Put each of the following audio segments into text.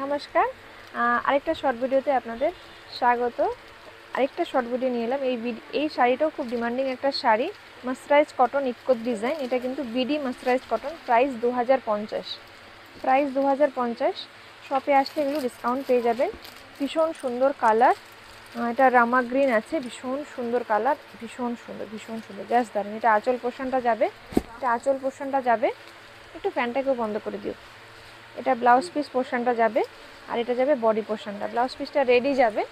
নমস্কার। আরেকটা শর্ট ভিডিওতে আপনাদের স্বাগত। আরেকটা শর্ট ভিডিও নিয়ে এলাম। এই শাড়িটাও খুব ডিমান্ডিং একটা শাড়ি, মার্সারাইজ কটন ইকোত ডিজাইন। এটা কিন্তু BD mercerise cotton. Price 2050। Price 2050। শপে আসলে এগুলো ডিসকাউন্ট পেয়ে যাবেন। ভীষণ সুন্দর কালার, এটা রামা গ্রিন আছে, ভীষণ সুন্দর কালার, ভীষণ সুন্দর, ভীষণ সুন্দর, জাস্ট দারুন। এটা আঁচল পোর্শনটা যাবে, এটা আঁচল পোর্শনটা যাবে। একটু ফ্যানটাকেও বন্ধ করে দিও। এটা ব্লাউজ পিস পোর্শনটা যাবে, আর এটা যাবে বডি পোর্শনটা। ব্লাউজ পিসটা রেডি যাবে।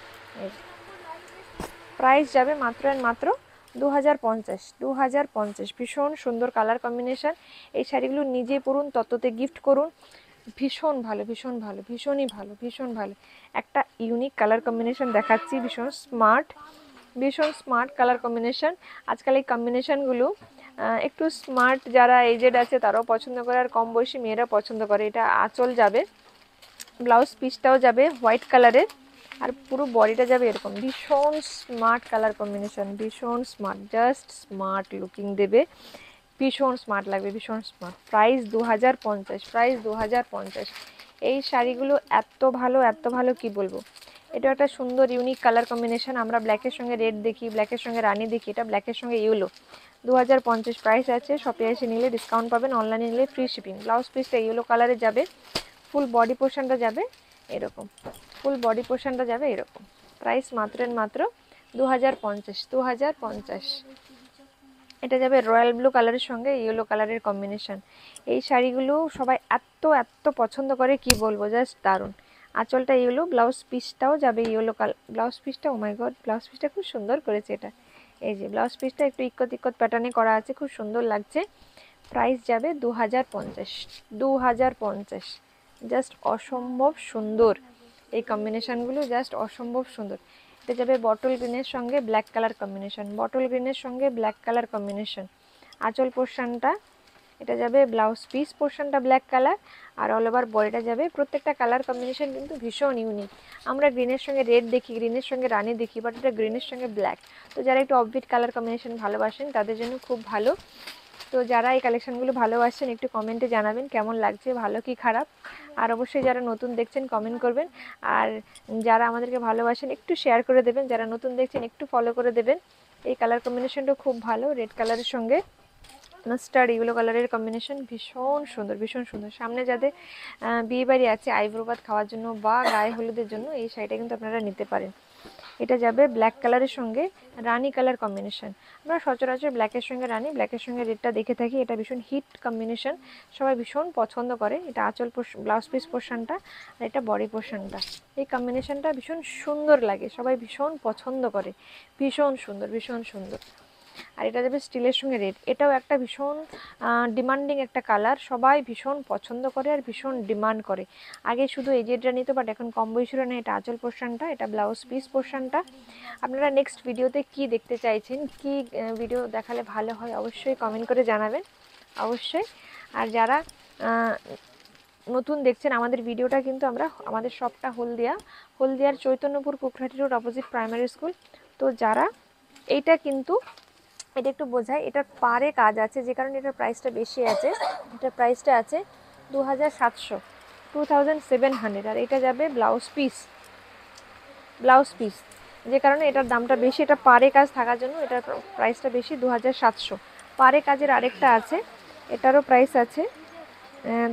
প্রাইস যাবে মাত্র অ্যান্ড মাত্র 2050। 2050। ভীষণ সুন্দর কালার কম্বিনেশান। এই শাড়িগুলো নিজে পরুন, তততে গিফট করুন। ভীষণ ভালো, ভীষণ ভালো, ভীষণই ভালো, ভীষণ ভালো। একটা ইউনিক কালার কম্বিনেশান দেখাচ্ছি, ভীষণ স্মার্ট, ভীষণ স্মার্ট কালার কম্বিনেশান। আজকাল এই কম্বিনেশানগুলো একটু স্মার্ট যারা এজেড আছে তারাও পছন্দ করে, আর কম বয়সী মেয়েরা পছন্দ করে। এটা আঁচল যাবে, ব্লাউজ পিসটাও যাবে হোয়াইট কালারের, আর পুরো বডিটা যাবে এরকম। ভীষণ স্মার্ট কালার কম্বিনেশন, ভীষণ স্মার্ট, জাস্ট স্মার্ট লুকিং দেবে, ভীষণ স্মার্ট লাগবে, ভীষণ স্মার্ট। প্রাইস 2050। প্রাইস 2050। এই শাড়িগুলো এত ভালো, এত ভালো কি বলবো। এটা একটা সুন্দর ইউনিক কালার কম্বিনেশন। আমরা ব্ল্যাকের সঙ্গে রেড দেখি, ব্ল্যাকের সঙ্গে রানি দেখি, এটা ব্ল্যাকের সঙ্গে ইয়েলো। 2050 প্রাইস আছে। শপে এসে নিলে ডিসকাউন্ট পাবেন, অনলাইনে নিলে ফ্রি শিপিং। ব্লাউজ পিসটা ইয়েলো কালারে যাবে, ফুল বডি পোর্শনটা যাবে এরকম, ফুল বডি পোর্শনটা যাবে এরকম। প্রাইস মাত্র মাত্র 2050। 2050। এটা যাবে রয়্যাল ব্লু কালারের সঙ্গে ইয়েলো কালারের কম্বিনেশন। এই শাড়িগুলো সবাই এত এত পছন্দ করে কি বলবো, জাস্ট দারুণ। আঁচলটা ইয়েলো, ব্লাউজ পিসটাও যাবে ইয়েলো কালার। ব্লাউজ পিসটা, ও মাই গড, ব্লাউজ পিসটা খুব সুন্দর করেছে এটা। এই যে ব্লাউজ পিসটা একটু ইকত ইকত প্যাটার্নে করা আছে, খুব সুন্দর লাগছে। প্রাইস যাবে 2050। 2050। জাস্ট অসম্ভব সুন্দর এই কম্বিনেশানগুলো, জাস্ট অসম্ভব সুন্দর। এটা যাবে বটল গ্রিনের সঙ্গে ব্ল্যাক কালার কম্বিনেশন, বটল গ্রিনের সঙ্গে ব্ল্যাক কালার কম্বিনেশন। আঁচল পোর্শনটা এটা যাবে, ব্লাউজ পিস পোর্শনটা ব্ল্যাক কালার, আর অল ওভার বডিটা যাবে। প্রত্যেকটা কালার কম্বিনেশন কিন্তু ভীষণ ইউনিক। আমরা গ্রিনের সঙ্গে রেড দেখি, গ্রিনের সঙ্গে রানি দেখি, বাট এটা গ্রিনের সঙ্গে ব্ল্যাক। তো যারা একটু অফবিট কালার কম্বিনেশন ভালোবাসেন তাদের জন্য খুব ভালো। তো যারা এই কালেকশানগুলো ভালোবাসেন একটু কমেন্টে জানাবেন কেমন লাগছে, ভালো কি খারাপ। আর অবশ্যই যারা নতুন দেখছেন কমেন্ট করবেন, আর যারা আমাদেরকে ভালোবাসেন একটু শেয়ার করে দেবেন, যারা নতুন দেখছেন একটু ফলো করে দেবেন। এই কালার কম্বিনেশনটা খুব ভালো, রেড কালারের সঙ্গে মাস্টার্ড ইয়েলো কালারের কম্বিনেশন, ভীষণ সুন্দর, ভীষণ সুন্দর। সামনে যাদের বিয়েবাড়ি আছে আইব্রো ভাত খাওয়ার জন্য বা গায়ে হলুদের জন্য এই শাড়িটা কিন্তু আপনারা নিতে পারেন। এটা যাবে ব্ল্যাক কালারের সঙ্গে রানি কালার কম্বিনেশন। আমরা সচরাচর ব্ল্যাকের সঙ্গে রানি, ব্ল্যাকের সঙ্গে রেডটা দেখে থাকি। এটা ভীষণ হিট কম্বিনেশন, সবাই ভীষণ পছন্দ করে। এটা আঁচল ব্লাউজ পিস পোর্শনটা, আর এটা বডি পোর্শনটা। এই কম্বিনেশনটা ভীষণ সুন্দর লাগে, সবাই ভীষণ পছন্দ করে, ভীষণ সুন্দর, ভীষণ সুন্দর। আর এটা যাবে স্টিলের সঙ্গে রেড। এটাও একটা ভীষণ ডিমান্ডিং একটা কালার, সবাই ভীষণ পছন্দ করে আর ভীষণ ডিমান্ড করে। আগে শুধু এজেডরা নিত, বাট এখন কম বয়সীরা নেয়। এটা আঁচল পোর্শনটা, এটা ব্লাউজ পিস পোর্শনটা। আপনারা নেক্সট ভিডিওতে কি দেখতে চাইছেন, কি ভিডিও দেখালে ভালো হয় অবশ্যই কমেন্ট করে জানাবেন, অবশ্যই। আর যারা নতুন দেখছেন আমাদের ভিডিওটা, কিন্তু আমাদের শপটা হলদিয়ার Chaitanyapur Kukrahati road, opposite primary school. তো যারা এইটা কিন্তু এটা একটু বোঝায়, এটার পারে কাজ আছে যে কারণে এটার প্রাইসটা বেশি আছে। এটার প্রাইসটা আছে 2700, 2700। আর এটা যাবে ব্লাউজ পিস, ব্লাউজ পিস, যে কারণে এটার দামটা বেশি। এটা পারে কাজ থাকার জন্য এটার প্রাইসটা বেশি, 2700। পারে কাজের আরেকটা আছে, এটারও প্রাইস আছে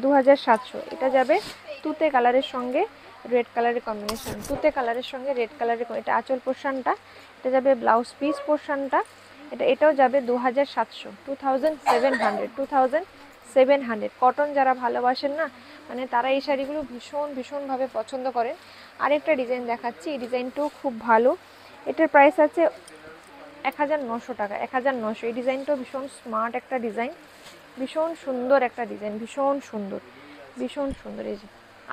2700। এটা যাবে তুতে কালারের সঙ্গে রেড কালারের কম্বিনেশন, তুতে কালারের সঙ্গে রেড কালারের। এটা আঁচল পোর্শনটা, এটা যাবে ব্লাউজ পিস পোর্শনটা, এটাও যাবে 2700, 2700, 2700। কটন যারা ভালোবাসেন না, মানে তারা এই শাড়িগুলো ভীষণ ভীষণভাবে পছন্দ করেন। আরেকটা ডিজাইন দেখাচ্ছি, এই ডিজাইনটাও খুব ভালো। এটার প্রাইস আছে 1900 টাকা, 1900। এই ডিজাইনটাও ভীষণ স্মার্ট একটা ডিজাইন, ভীষণ সুন্দর একটা ডিজাইন, ভীষণ সুন্দর, ভীষণ সুন্দর। এই যে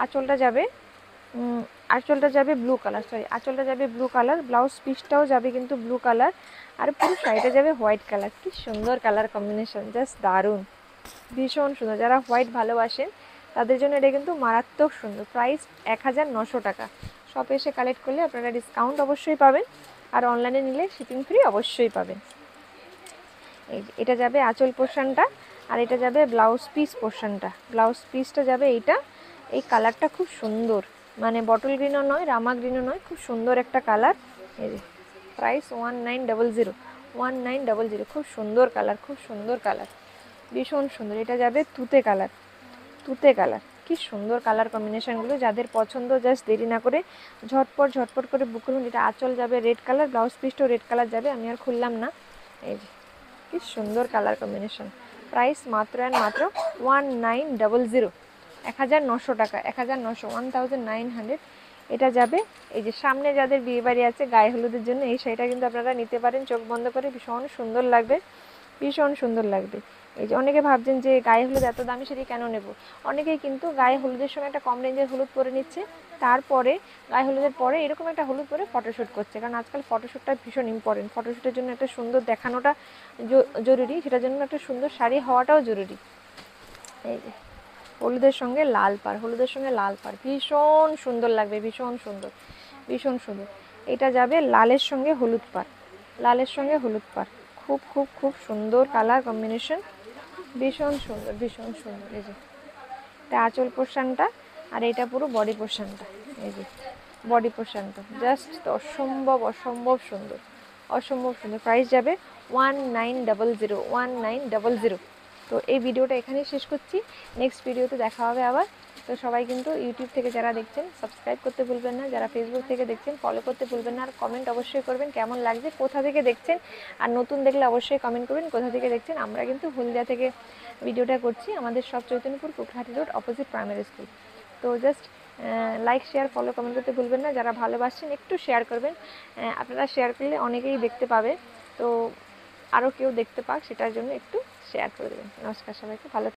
আঁচলটা যাবে, আঁচলটা যাবে ব্লু কালার, সরি আঁচলটা যাবে ব্লু কালার, ব্লাউজ পিসটাও যাবে কিন্তু ব্লু কালার, আর পুরো শাড়িটা যাবে হোয়াইট কালার। কি সুন্দর কালার কম্বিনেশন, জাস্ট দারুণ, ভীষণ সুন্দর। যারা হোয়াইট ভালোবাসেন তাদের জন্য এটা কিন্তু মারাত্মক সুন্দর। প্রাইস 1900 টাকা। শপে এসে কালেক্ট করলে আপনারা ডিসকাউন্ট অবশ্যই পাবেন, আর অনলাইনে নিলে শিপিং ফ্রি অবশ্যই পাবেন। এটা যাবে আঁচল পোর্শনটা, আর এটা যাবে ব্লাউজ পিস পোর্শনটা। ব্লাউজ পিসটা যাবে এইটা, এই কালারটা খুব সুন্দর, মানে বটল গ্রিনও নয়, রামা গ্রিনও নয়, খুব সুন্দর একটা কালার। এই যে প্রাইস 1900, 1900, খুব সুন্দর কালার, খুব সুন্দর কালার, ভীষণ সুন্দর। এটা যাবে তুতে কালার, তুতে কালার, কি সুন্দর কালার কম্বিনেশনগুলো। যাদের পছন্দ জাস্ট দেরি না করে ঝটপট ঝটপট করে বুক করুন। এটা আঁচল যাবে রেড কালার, ব্লাউজ পিসটাও রেড কালার যাবে, আমি আর খুললাম না। এই যে কি সুন্দর কালার কম্বিনেশন। প্রাইস মাত্র অ্যান্ড মাত্র 1900, 1900 টাকা, 1900, 1900। এটা যাবে এই যে সামনে যাদের বিয়ে বাড়ি আছে গায়ে হলুদের জন্য, এই শাড়িটা কিন্তু আপনারা নিতে পারেন চোখ বন্ধ করে, ভীষণ সুন্দর লাগবে, ভীষণ সুন্দর লাগবে। এই যে অনেকে ভাবছেন যে গায়ে হলুদ এত দামি শাড়ি কেন নেব, অনেকেই কিন্তু গায়ে হলুদের সময় একটা কম রেঞ্জের হলুদ পরে নিচ্ছে, তারপরে গায়ে হলুদের পরে এরকম একটা হলুদ পরে ফটোশ্যুট করছে, কারণ আজকাল ফটোশ্যুটটা ভীষণ ইম্পর্টেন্ট। ফটোশ্যুটের জন্য একটা সুন্দর দেখানোটা জরুরি, সেটার জন্য একটা সুন্দর শাড়ি হওয়াটাও জরুরি। এই যে হলুদের সঙ্গে লাল পাড়, হলুদের সঙ্গে লাল পাড়, ভীষণ সুন্দর লাগবে, ভীষণ সুন্দর, ভীষণ সুন্দর। এটা যাবে লালের সঙ্গে হলুদ পাড়, লালের সঙ্গে হলুদ পাড়, খুব খুব খুব সুন্দর কালার কম্বিনেশন, ভীষণ সুন্দর, ভীষণ সুন্দর। এই যে এটা আঁচল পোর্শনটা, আর এটা পুরো বডি পোর্শনটা। এই যে বডি পোর্শনটা জাস্ট অসম্ভব অসম্ভব সুন্দর, অসম্ভব সুন্দর। প্রাইস যাবে 1900, 1900। তো এই ভিডিওটা এখানেই শেষ করছি, নেক্সট ভিডিওতে দেখা হবে আবার। তো সবাই কিন্তু ইউটিউব থেকে যারা দেখছেন সাবস্ক্রাইব করতে ভুলবেন না, যারা ফেসবুক থেকে দেখছেন ফলো করতে ভুলবেন না, আর কমেন্ট অবশ্যই করবেন কেমন লাগছে, কোথা থেকে দেখছেন, আর নতুন দেখলে অবশ্যই কমেন্ট করবেন কোথা থেকে দেখছেন। আমরা কিন্তু হলদিয়া থেকে ভিডিওটা করছি, আমাদের সব Chaitanyapur Kukrahati road opposite primary school. তো just like share follow comment করতে ভুলবেন না, যারা ভালোবাসছেন একটু শেয়ার করবেন, আপনারা শেয়ার করলে অনেকেই দেখতে পাবে, তো আরও কেউ দেখতে পাক সেটার জন্য একটু শেয়ার করে দেবেন। নমস্কার সবাইকে, ভালো